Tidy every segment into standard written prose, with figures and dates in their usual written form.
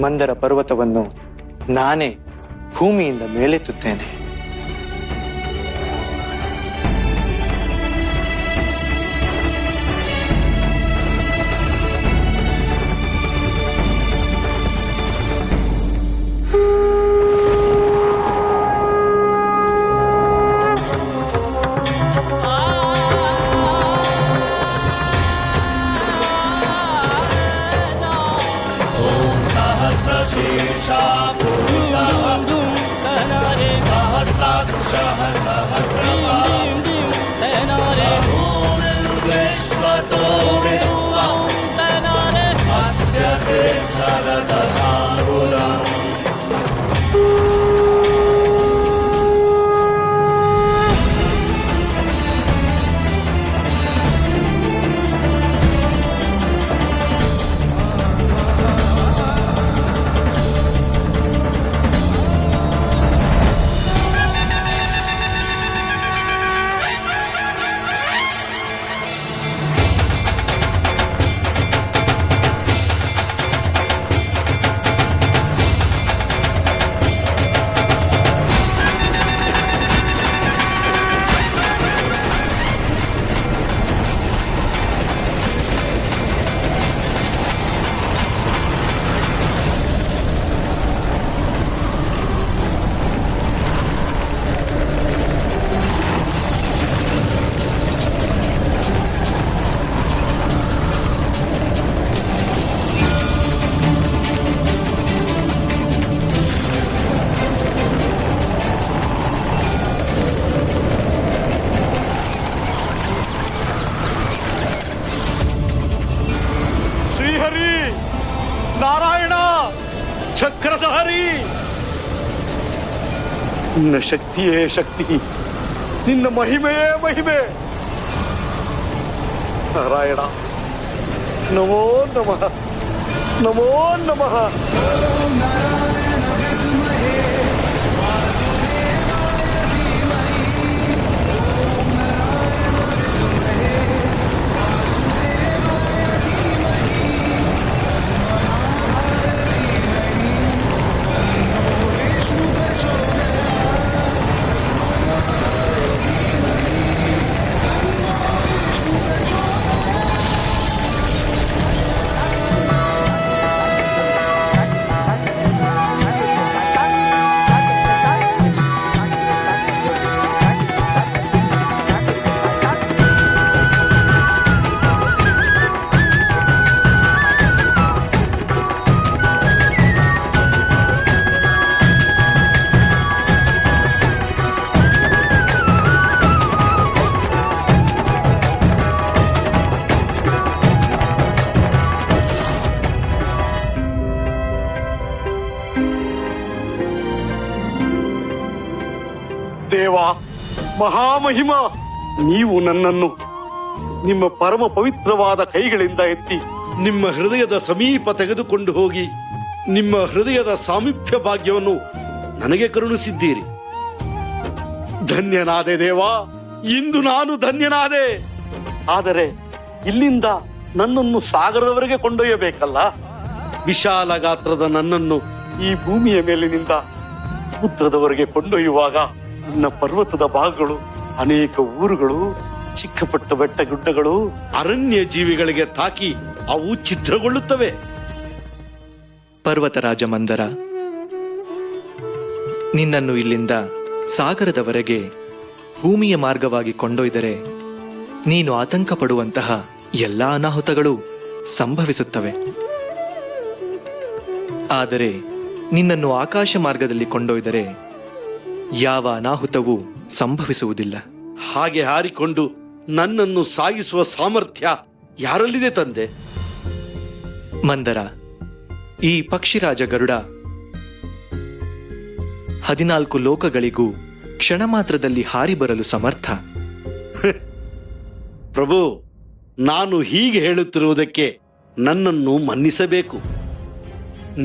ಮಂದರ ಪರ್ವತವನ್ನು ನಾನೇ ಭೂಮಿಯಿಂದ ಮೇಲೆತ್ತುತ್ತೇನೆ. ನಾರಾಯಣ ಚಕ್ರಧಾರಿ, ನಿನ್ನ ಶಕ್ತಿಯೇ ಶಕ್ತಿ, ನಿನ್ನ ಮಹಿಮೆಯೇ ಮಹಿಮೆ. ನಾರಾಯಣ ನಮೋ ನಮಃ, ನಮೋ ನಮಃ. ದೇವ ಮಹಾಮಹಿಮ, ನೀವು ನನ್ನನ್ನು ನಿಮ್ಮ ಪರಮ ಪವಿತ್ರವಾದ ಕೈಗಳಿಂದ ಎತ್ತಿ ನಿಮ್ಮ ಹೃದಯದ ಸಮೀಪ ತೆಗೆದುಕೊಂಡು ಹೋಗಿ ನಿಮ್ಮ ಹೃದಯದ ಸಾಮೀಪ್ಯ ಭಾಗ್ಯವನ್ನು ನನಗೆ ಕರುಣಿಸಿದ್ದೀರಿ. ಧನ್ಯನಾದೆ ದೇವ, ಇಂದು ನಾನು ಧನ್ಯನಾದೆ. ಆದರೆ ಇಲ್ಲಿಂದ ನನ್ನನ್ನು ಸಾಗರದವರೆಗೆ ಕೊಂಡೊಯ್ಯಬೇಕಲ್ಲ. ವಿಶಾಲ ಗಾತ್ರದ ನನ್ನನ್ನು ಈ ಭೂಮಿಯ ಮೇಲಿನಿಂದ ಸಮುದ್ರದವರೆಗೆ ಕೊಂಡೊಯ್ಯುವಾಗ ಇನ್ನ ಪರ್ವತದ ಭಾಗಗಳು, ಅನೇಕ ಊರುಗಳು, ಚಿಕ್ಕಪಟ್ಟ ಬೆಟ್ಟ ಗುಡ್ಡಗಳು, ಅರಣ್ಯ ಜೀವಿಗಳಿಗೆ ತಾಕಿ ಅವು ಛಿದ್ರಗೊಳ್ಳುತ್ತವೆ. ಪರ್ವತರಾಜ ಮಂದರ, ನಿನ್ನನ್ನು ಇಲ್ಲಿಂದ ಸಾಗರದವರೆಗೆ ಭೂಮಿಯ ಮಾರ್ಗವಾಗಿ ಕೊಂಡೊಯ್ದರೆ ನೀನು ಆತಂಕ ಪಡುವಂತಹ ಎಲ್ಲ ಅನಾಹುತಗಳು ಸಂಭವಿಸುತ್ತವೆ. ಆದರೆ ನಿನ್ನನ್ನು ಆಕಾಶ ಮಾರ್ಗದಲ್ಲಿ ಕೊಂಡೊಯ್ದರೆ ಯಾವ ಅನಾಹುತವೂ ಸಂಭವಿಸುವುದಿಲ್ಲ. ಹಾಗೆ ಹಾರಿಕೊಂಡು ನನ್ನನ್ನು ಸಾಗಿಸುವ ಸಾಮರ್ಥ್ಯ ಯಾರಲ್ಲಿದೆ ತಂದೆ? ಮಂದರ, ಈ ಪಕ್ಷಿರಾಜ ಗರುಡ 14 ಲೋಕಗಳಿಗೂ ಕ್ಷಣ ಮಾತ್ರದಲ್ಲಿ ಹಾರಿ ಬರಲು ಸಮರ್ಥ. ಪ್ರಭು, ನಾನು ಹೀಗೆ ಹೇಳುತ್ತಿರುವುದಕ್ಕೆ ನನ್ನನ್ನು ಮನ್ನಿಸಬೇಕು.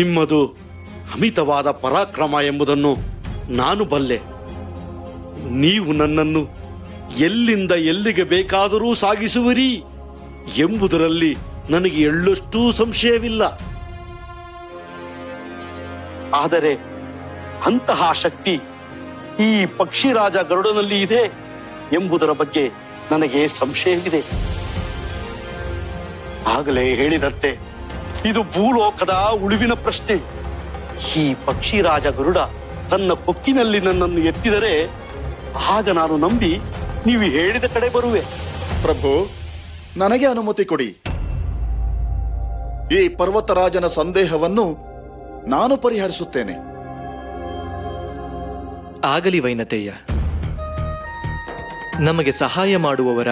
ನಿಮ್ಮದು ಅಮಿತವಾದ ಪರಾಕ್ರಮ ಎಂಬುದನ್ನು ನಾನು ಬಲ್ಲೆ. ನೀವು ನನ್ನನ್ನು ಎಲ್ಲಿಂದ ಎಲ್ಲಿಗೆ ಬೇಕಾದರೂ ಸಾಗಿಸುವಿರಿ ಎಂಬುದರಲ್ಲಿ ನನಗೆ ಎಳ್ಳಷ್ಟೂ ಸಂಶಯವಿಲ್ಲ. ಆದರೆ ಅಂತಹ ಶಕ್ತಿ ಈ ಪಕ್ಷಿರಾಜ ಗರುಡನಲ್ಲಿ ಇದೆ ಎಂಬುದರ ಬಗ್ಗೆ ನನಗೆ ಸಂಶಯವಿದೆ. ಆಗಲೇ ಹೇಳಿದಂತೆ ಇದು ಭೂಲೋಕದ ಉಳಿವಿನ ಪ್ರಶ್ನೆ. ಈ ಪಕ್ಷಿರಾಜ ಗರುಡ ತನ್ನ ಕೊಕ್ಕಿನಲ್ಲಿ ನನ್ನನ್ನು ಎತ್ತಿದರೆ ಆಗ ನಾನು ನಂಬಿ ನೀವು ಹೇಳಿದ ಕಡೆ ಬರುವೆ. ಪ್ರಭು, ನನಗೆ ಅನುಮತಿ ಕೊಡಿ. ಈ ಪರ್ವತರಾಜನ ಸಂದೇಹವನ್ನು ನಾನು ಪರಿಹರಿಸುತ್ತೇನೆ. ಆಗಲಿ ವೈನತೆಯ. ನಮಗೆ ಸಹಾಯ ಮಾಡುವವರ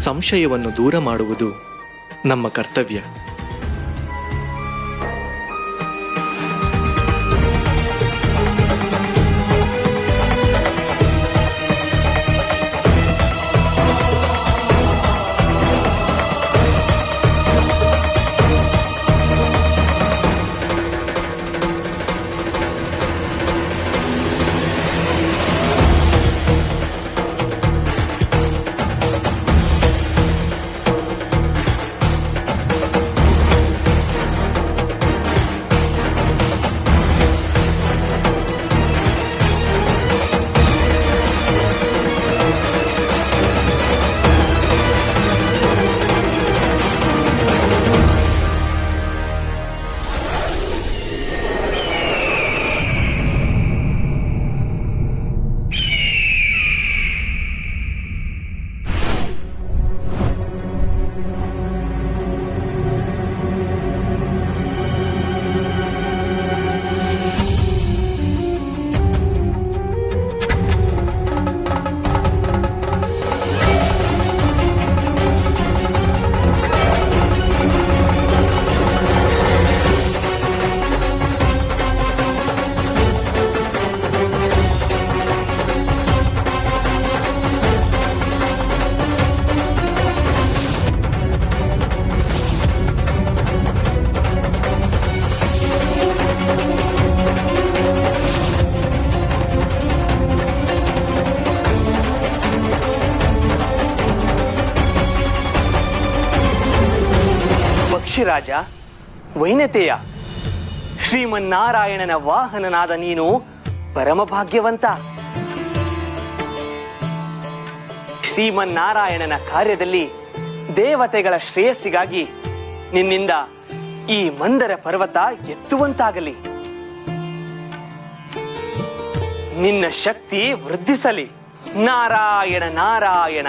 ಸಂಶಯವನ್ನು ದೂರ ಮಾಡುವುದು ನಮ್ಮ ಕರ್ತವ್ಯ. ಪಕ್ಷಿರಾಜ, ವೈನತೆಯ, ಶ್ರೀಮನ್ನಾರಾಯಣನ ವಾಹನನಾದ ನೀನು ಪರಮಭಾಗ್ಯವಂತ. ಶ್ರೀಮನ್ನಾರಾಯಣನ ಕಾರ್ಯದಲ್ಲಿ ದೇವತೆಗಳ ಶ್ರೇಯಸ್ಸಿಗಾಗಿ ನಿನ್ನಿಂದ ಈ ಮಂದರ ಪರ್ವತ ಎತ್ತುವಂತಾಗಲಿ. ನಿನ್ನ ಶಕ್ತಿ ವೃದ್ಧಿಸಲಿ. ನಾರಾಯಣ ನಾರಾಯಣ.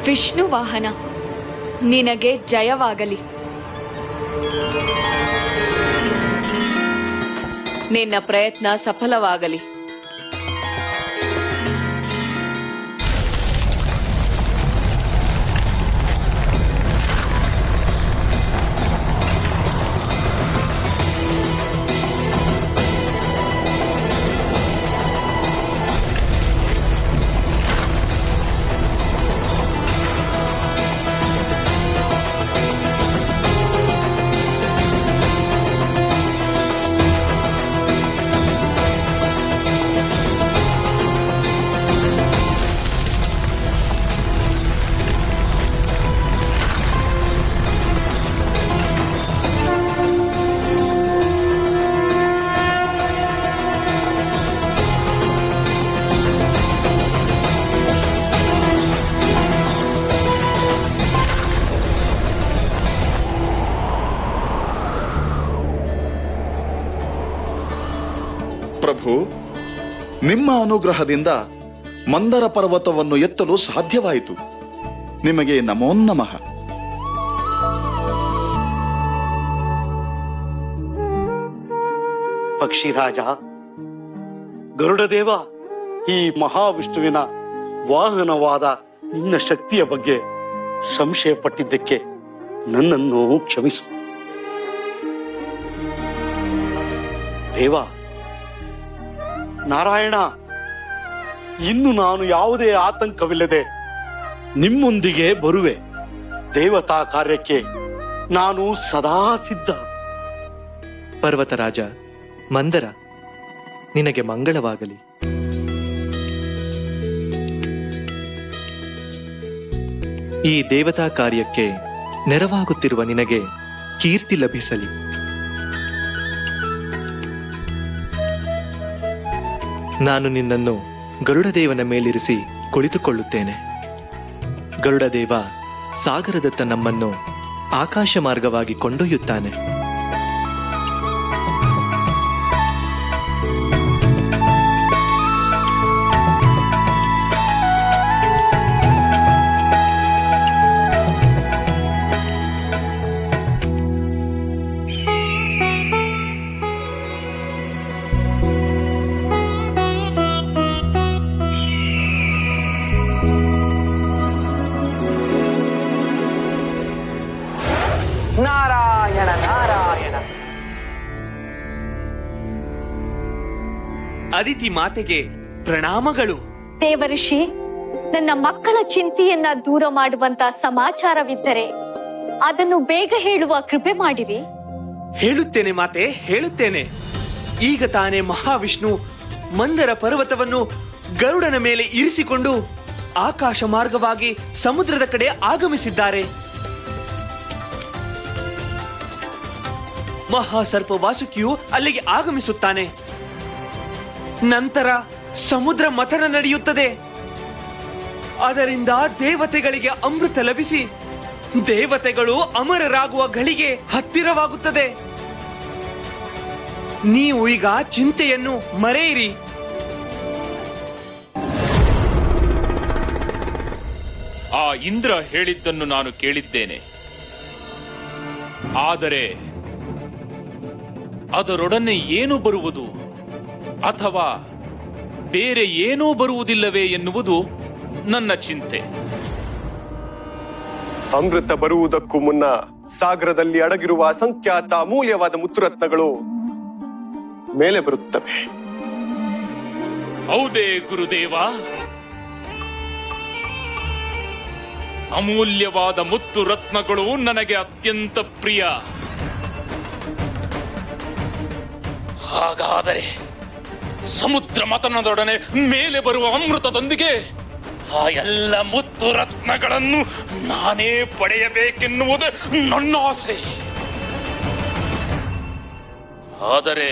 ವಿಷ್ಣು ವಾಹನ, ನಿನಗೆ ಜಯವಾಗಲಿ. ನಿನ್ನ ಪ್ರಯತ್ನ ಸಫಲವಾಗಲಿ. ಪ್ರಭು, ನಿಮ್ಮ ಅನುಗ್ರಹದಿಂದ ಮಂದರ ಪರ್ವತವನ್ನು ಎತ್ತಲು ಸಾಧ್ಯವಾಯಿತು. ನಿಮಗೆ ನಮೋ ನಮಃ. ಪಕ್ಷಿರಾಜ ಗರುಡದೇವ, ಈ ಮಹಾವಿಷ್ಣುವಿನ ವಾಹನವಾದ ನಿನ್ನ ಶಕ್ತಿಯ ಬಗ್ಗೆ ಸಂಶಯ ಪಟ್ಟಿದ್ದಕ್ಕೆ ನನ್ನನ್ನು ಕ್ಷಮಿಸು. ದೇವ ನಾರಾಯಣ, ಇನ್ನು ನಾನು ಯಾವುದೇ ಆತಂಕವಿಲ್ಲದೆ ನಿಮ್ಮೊಂದಿಗೆ ಬರುವೆ. ದೇವತಾ ಕಾರ್ಯಕ್ಕೆ ನಾನು ಸದಾ ಸಿದ್ಧ. ಪರ್ವತರಾಜ, ಮಂದರ, ನಿನಗೆ ಮಂಗಳವಾಗಲಿ. ಈ ದೇವತಾ ಕಾರ್ಯಕ್ಕೆ ನೆರವಾಗುತ್ತಿರುವ ನಿನಗೆ ಕೀರ್ತಿ ಲಭಿಸಲಿ. ನಾನು ನಿನ್ನನ್ನು ಗರುಡದೇವನ ಮೇಲಿರಿಸಿ ಕುಳಿತುಕೊಳ್ಳುತ್ತೇನೆ. ಗರುಡದೇವ ಸಾಗರದತ್ತ ನಮ್ಮನ್ನು ಆಕಾಶ ಮಾರ್ಗವಾಗಿ ಕೊಂಡೊಯ್ಯುತ್ತಾನೆ. ನಾರಾಯಣ ನಾರಾಯಣ. ಅದಿತಿ ಮಾತೆಗೆ ಪ್ರಣಾಮಗಳು. ದೇವಋಷಿ, ನನ್ನ ಮಕ್ಕಳ ಚಿಂತೆಯನ್ನ ದೂರ ಮಾಡುವಂತ ಸಮಾಚಾರವಿದ್ದರೆ ಅದನ್ನು ಬೇಗ ಹೇಳುವ ಕೃಪೆ ಮಾಡಿರಿ. ಹೇಳುತ್ತೇನೆ ಮಾತೆ, ಹೇಳುತ್ತೇನೆ. ಈಗ ತಾನೇ ಮಹಾವಿಷ್ಣು ಮಂದರ ಪರ್ವತವನ್ನು ಗರುಡನ ಮೇಲೆ ಇರಿಸಿಕೊಂಡು ಆಕಾಶ ಮಾರ್ಗವಾಗಿ ಸಮುದ್ರದ ಕಡೆ ಆಗಮಿಸಿದ್ದಾರೆ. ಮಹಾಸರ್ಪ ವಾಸುಕಿಯು ಅಲ್ಲಿಗೆ ಆಗಮಿಸುತ್ತಾನೆ. ನಂತರ ಸಮುದ್ರ ಮಥನ ನಡೆಯುತ್ತದೆ. ಅದರಿಂದ ದೇವತೆಗಳಿಗೆ ಅಮೃತ ಲಭಿಸಿ ದೇವತೆಗಳು ಅಮರರಾಗುವ ಗಳಿಗೆ ಹತ್ತಿರವಾಗುತ್ತದೆ. ನೀವು ಈಗ ಚಿಂತೆಯನ್ನು ಮರೆಯಿರಿ. ಆ ಇಂದ್ರ ಹೇಳಿದ್ದನ್ನು ನಾನು ಕೇಳಿದ್ದೇನೆ. ಆದರೆ ಅದರೊಡನೆ ಏನು ಬರುವುದು ಅಥವಾ ಬೇರೆ ಏನೂ ಬರುವುದಿಲ್ಲವೇ ಎನ್ನುವುದು ನನ್ನ ಚಿಂತೆ. ಅಮೃತ ಬರುವುದಕ್ಕೂ ಮುನ್ನ ಸಾಗರದಲ್ಲಿ ಅಡಗಿರುವ ಅಸಂಖ್ಯಾತ ಅಮೂಲ್ಯವಾದ ಮುತ್ತುರತ್ನಗಳು ಮೇಲೆ ಬರುತ್ತವೆ. ಹೌದೇ ಗುರುದೇವ? ಅಮೂಲ್ಯವಾದ ಮುತ್ತು ರತ್ನಗಳು ನನಗೆ ಅತ್ಯಂತ ಪ್ರಿಯ. ಹಾಗಾದರೆ ಸಮುದ್ರ ಮಥನದೊಡನೆ ಮೇಲೆ ಬರುವ ಅಮೃತದೊಂದಿಗೆ ಆ ಎಲ್ಲ ಮುತ್ತು ರತ್ನಗಳನ್ನು ನಾನೇ ಪಡೆಯಬೇಕೆನ್ನುವುದು ನನ್ನ ಆಸೆ. ಆದರೆ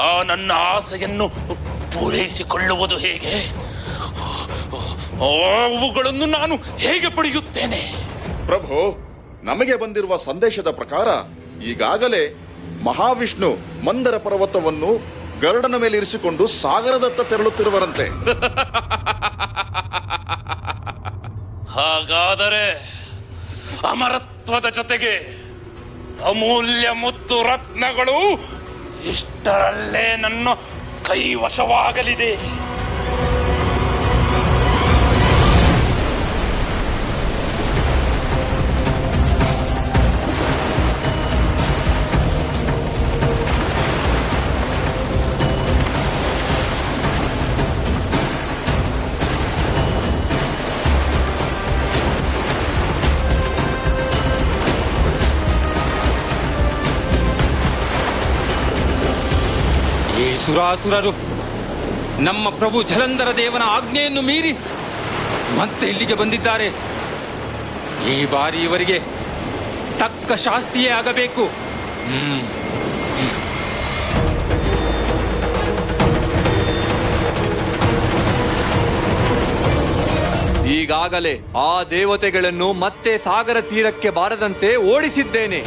ಆ ನನ್ನ ಆಸೆಯನ್ನು ಪೂರೈಸಿಕೊಳ್ಳುವುದು ಹೇಗೆ? ಅವುಗಳನ್ನು ನಾನು ಹೇಗೆ ಪಡೆಯುತ್ತೇನೆ? ಪ್ರಭು, ನಮಗೆ ಬಂದಿರುವ ಸಂದೇಶದ ಪ್ರಕಾರ ಈಗಾಗಲೇ ಮಹಾವಿಷ್ಣು ಮಂದರ ಪರ್ವತವನ್ನು ಗರುಡನ ಮೇಲೆ ಇರಿಸಿಕೊಂಡು ಸಾಗರದತ್ತ ತೆರಳುತ್ತಿರುವರಂತೆ. ಹಾಗಾದರೆ ಅಮರತ್ವದ ಜೊತೆಗೆ ಅಮೂಲ್ಯ ಮುತ್ತು ರತ್ನಗಳು ಇಷ್ಟರಲ್ಲೇ ನನ್ನ ಕೈವಶವಾಗಲಿದೆ. ಈ ಸುರಾಸುರರು ನಮ್ಮ ಪ್ರಭು ಜಲಂಧರ ದೇವನ ಆಜ್ಞೆಯನ್ನು ಮೀರಿ ಮತ್ತೆ ಇಲ್ಲಿಗೆ ಬಂದಿದ್ದಾರೆ. ಈ ಬಾರಿ ಇವರಿಗೆ ತಕ್ಕ ಶಾಸ್ತಿಯೇ ಆಗಬೇಕು. ಈಗಾಗಲೇ ಆ ದೇವತೆಗಳನ್ನು ಮತ್ತೆ ಸಾಗರ ತೀರಕ್ಕೆ ಬಾರದಂತೆ ಓಡಿಸಿದ್ದೇನೆ.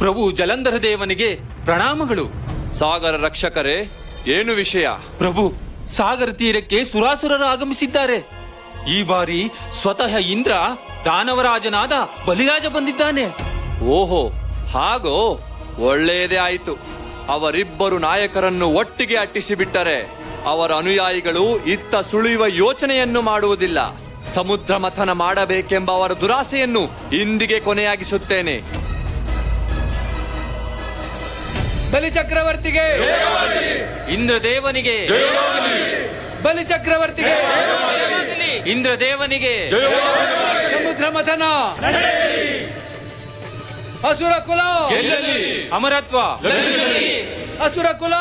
ಪ್ರಭು ಜಲಂಧರ ದೇವನಿಗೆ ಪ್ರಣಾಮಗಳು. ಸಾಗರ ರಕ್ಷಕರೇ, ಏನು ವಿಷಯ? ಪ್ರಭು, ಸಾಗರ ತೀರಕ್ಕೆ ಸುರಾಸುರರು ಆಗಮಿಸಿದ್ದಾರೆ. ಈ ಬಾರಿ ಸ್ವತಃ ಇಂದ್ರ ದಾನವರಾಜನಾದ ಬಲಿರಾಜ ಬಂದಿದ್ದಾನೆ. ಓಹೋ, ಹಾಗೋ, ಒಳ್ಳೆಯದೇ ಆಯಿತು. ಅವರಿಬ್ಬರು ನಾಯಕರನ್ನು ಒಟ್ಟಿಗೆ ಅಟ್ಟಿಸಿಬಿಟ್ಟರೆ ಅವರ ಅನುಯಾಯಿಗಳು ಇತ್ತ ಸುಳಿಯುವ ಯೋಚನೆಯನ್ನು ಮಾಡುವುದಿಲ್ಲ. ಸಮುದ್ರ ಮಥನ ಮಾಡಬೇಕೆಂಬ ಅವರ ದುರಾಸೆಯನ್ನು ಇಂದಿಗೆ ಕೊನೆಯಾಗಿಸುತ್ತೇನೆ. ಬಲಿಚಕ್ರವರ್ತಿಗೆ, ಇಂದ್ರದೇವನಿಗೆ, ಬಲಿಚಕ್ರವರ್ತಿಗೆ, ಇಂದ್ರದೇವನಿಗೆ, ಸಮುದ್ರ ಮಥನ. ಅಸುರ ಕುಲ ಅಮರತ್ವ ಅಸುರ ಕುಲ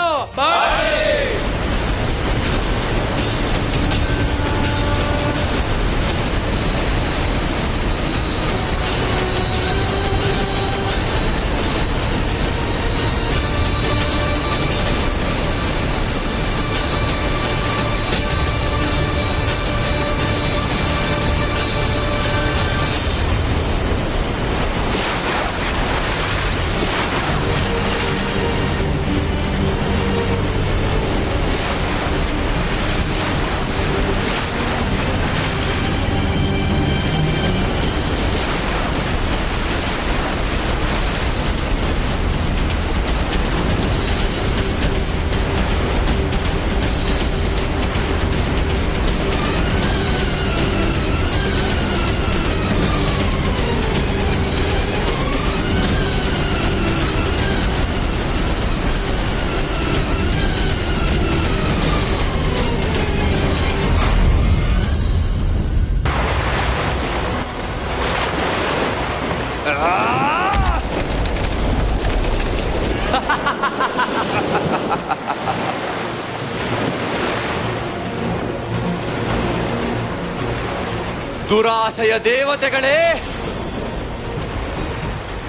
ದುರಾಶಯ ದೇವತೆಗಳೇ,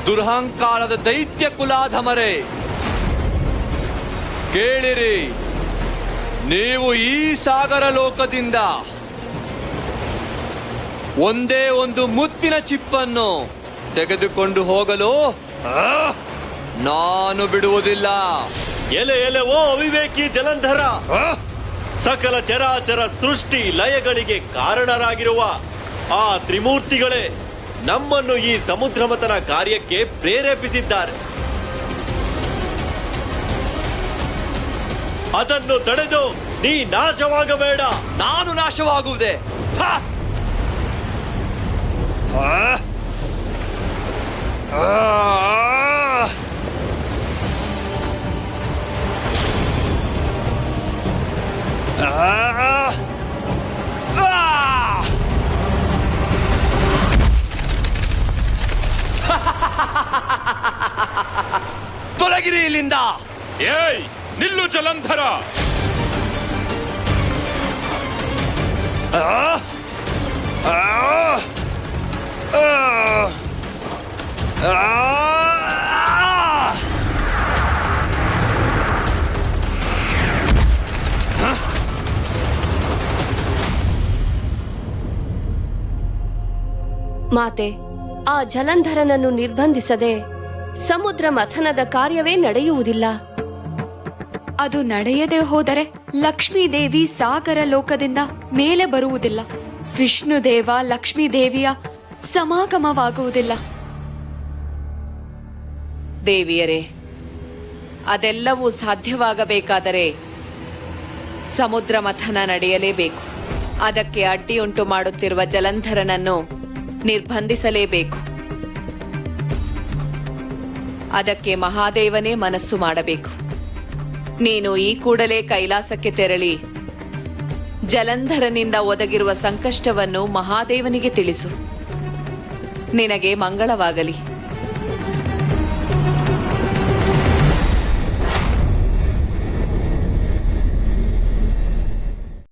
ದುರಹಂಕಾರದ ದೈತ್ಯ ಕುಲಾಧಮರೇ, ಕೇಳಿರಿ. ನೀವು ಈ ಸಾಗರ ಲೋಕದಿಂದ ಒಂದೇ ಒಂದು ಮುತ್ತಿನ ಚಿಪ್ಪನ್ನು ತೆಗೆದುಕೊಂಡು ಹೋಗಲು ನಾನು ಬಿಡುವುದಿಲ್ಲ. ಎಲೆ ಎಲೆ ಓ ಅವಿವೇಕಿ ಜಲಂಧರ, ಸಕಲ ಚರಾಚರ ಸೃಷ್ಟಿ ಲಯಗಳಿಗೆ ಕಾರಣರಾಗಿರುವ ಆ ತ್ರಿಮೂರ್ತಿಗಳೇ ನಮ್ಮನ್ನು ಈ ಸಮುದ್ರ ಮಥನ ಕಾರ್ಯಕ್ಕೆ ಪ್ರೇರೇಪಿಸಿದ್ದಾರೆ. ಅದನ್ನು ತಡೆದು ನೀ ನಾಶವಾಗಬೇಡ. ನಾನು ನಾಶವಾಗುವುದೇ? ತೊಲಗಿರಿ ಇಲ್ಲಿಂದ. ಏಯ್, ನಿಲ್ಲು ಜಲಂಧರ. ಮಾತೆ, ಆ ಜಲಂಧರನನ್ನು ನಿರ್ಬಂಧಿಸದೆ ಸಮುದ್ರ ಮಥನದ ಕಾರ್ಯವೇ ನಡೆಯುವುದಿಲ್ಲ. ಅದು ನಡೆಯದೆ ಹೋದರೆ ಲಕ್ಷ್ಮೀದೇವಿ ಸಾಗರ ಲೋಕದಿಂದ ಮೇಲೆ ಬರುವುದಿಲ್ಲ. ವಿಷ್ಣುದೇವ ಲಕ್ಷ್ಮೀದೇವಿಯ ಸಮಾಗಮವಾಗುವುದಿಲ್ಲ. ದೇವಿಯರೇ, ಅದೆಲ್ಲವೂ ಸಾಧ್ಯವಾಗಬೇಕಾದರೆ ಸಮುದ್ರ ಮಥನ ನಡೆಯಲೇಬೇಕು. ಅದಕ್ಕೆ ಅಡ್ಡಿಯುಂಟು ಮಾಡುತ್ತಿರುವ ಜಲಂಧರನನ್ನು ನಿರ್ಬಂಧಿಸಲೇಬೇಕು. ಅದಕ್ಕೆ ಮಹಾದೇವನೇ ಮನಸ್ಸು ಮಾಡಬೇಕು. ನೀನು ಈ ಕೂಡಲೇ ಕೈಲಾಸಕ್ಕೆ ತೆರಳಿ ಜಲಂಧರನಿಂದ ಒದಗಿರುವ ಸಂಕಷ್ಟವನ್ನು ಮಹಾದೇವನಿಗೆ ತಿಳಿಸು. ನಿನಗೆ ಮಂಗಳವಾಗಲಿ.